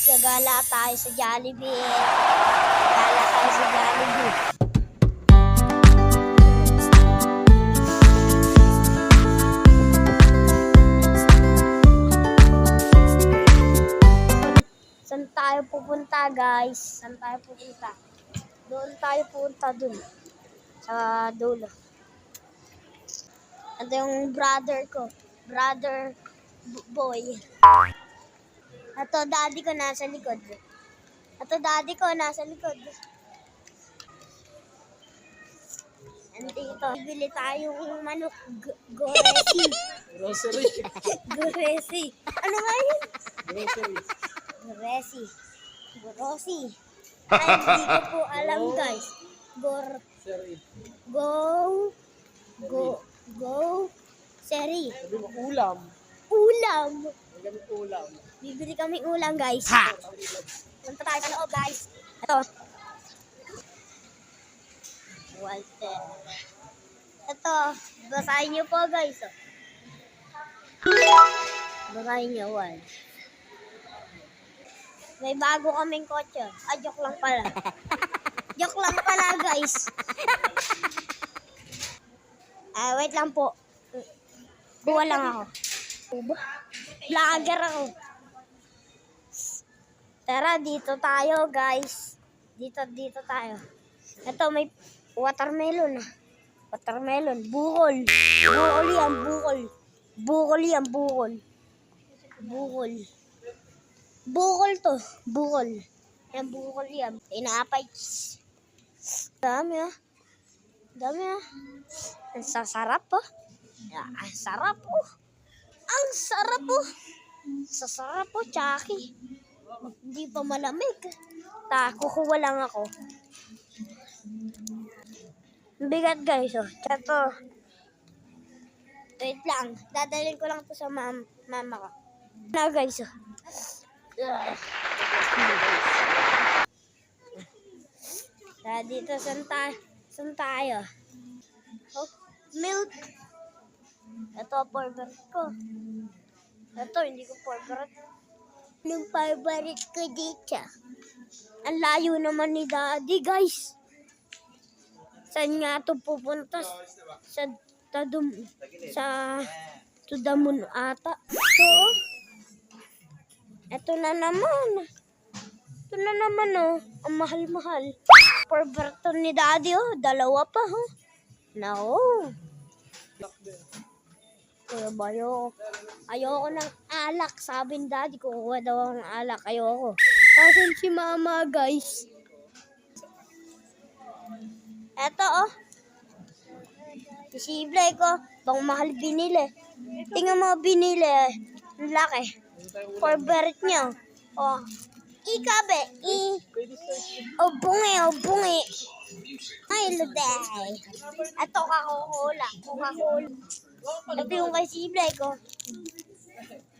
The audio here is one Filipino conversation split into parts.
gagala tayo sa Jollibee. Gala tayo sa Jollibee. Saan tayo pupunta, guys? Saan tayo pupunta? Doon tayo pupunta dun. Sa dulo. Ito yung brother ko. Brother boy. Ito daddy ko nasa likod. Ito daddy ko nasa likod. Andito. Bibili tayong manok. Goresi. Grocery. Goresi. Ano nga yun? Grocery. Goresi. Gorosi. Ay, hindi ko po alam, guys. Grocery. Go. Seri. Sabi mo, ulam. Ulam. May gamit ulam. Bibili kaming ulam, guys. Punta tayo sa loob, guys. Ito. Walter. Ito. Basahin niyo po, guys. Basahin niyo, Wal. May bago kaming kotse. Joke lang pala. Joke lang pala, guys. Wait lang po. Buwa lang ako. Vlogger ako. Tara, dito tayo, guys. Dito tayo. Ito, may watermelon. Watermelon. Bukol. Bukol yan, bukol. Bukol yan, bukol. Bukol. Bukol to. Bukol. Yan, bukol yan. Inapay. Dami ah. Dami ah. Ang sasarap po. Ang sarap po. Ang sarap po. Sasarap po, Chucky. Hindi pa malamig. Kukuha lang ako. Bigat, guys. Oh. Ito. Wait lang. Dadalhin ko lang to sa mama ko. Na, guys. Oh. Dito, saan tayo? Oh, milk. Ito, favorite ko. Ito, hindi ko favorite. Yung favorite ko dito. Ang layo naman ni Daddy, guys. Saan nga ito pupunta? Sa Tudamon ata. Ito na naman. Ito na naman, oh. Ang mahal-mahal. Favorite ni Daddy, oh. Dalawa pa, oh. No. Kuya Bayo, ayoko ng alak. Sabi ni Daddy, kukuha daw ang alak. Ayoko. Kasan si Mama, guys? Eto, oh. Isiblay ko. Bang mahal binili. Tingnan mo binili. Ang laki. Favorite niya. Oh. Ikabe. O bungi. Ay, luday. Ito, Coca-Cola. Ito yung kay Siblay ko.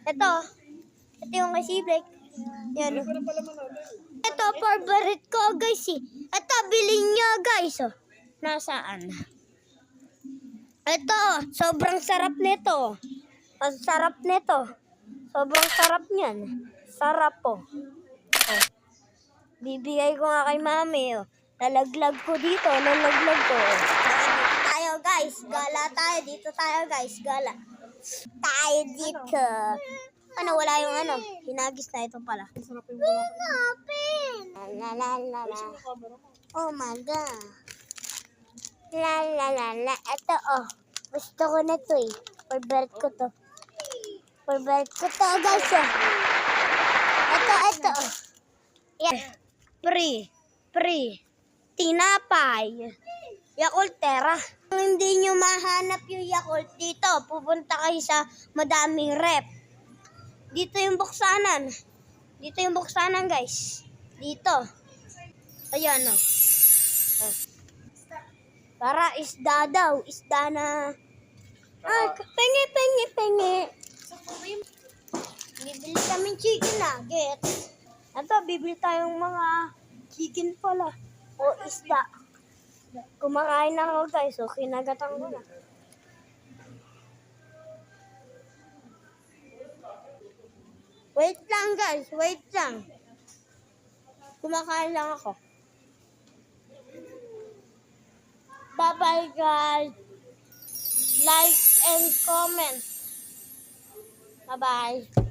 Ito yung kay Siblay. Yan. Ito, favorite ko, guys. Ito, bilhin niya, guys. Oh. Nasaan? Ito, sobrang sarap nito. Ang sarap nito. Sobrang sarap niyan. Sarap po. Oh. Bibigay ko nga kay Mami. Oh. Lalaglag ko dito. Lalaglag ko. Dito tayo, guys. Gala tayo. Dito tayo, guys. Gala. Tayo dito. Ano, wala yung ano. Hinagis na ito pala. La. Oh my God. La. Ito, oh. Gusto ko na to eh. Favorite ko to. Favorite ko to, guys. Oh. Ito. Oh. Yan. Free. Tinapay. Yakultera. Kung hindi nyo mahanap yung Yakult dito, pupunta kayo sa madaming rep. Dito yung buksanan. Guys. Dito. Ayan, oh. Para isda daw. Isda na. Penge. Bibili kami chicken nuggets. Ito, bibili tayong mga chicken pala. O isda. Kumakain na ako, guys. So, kinagatan ko na. Wait lang, guys. Kumakain lang ako. Bye-bye, guys. Like and comment. Bye-bye.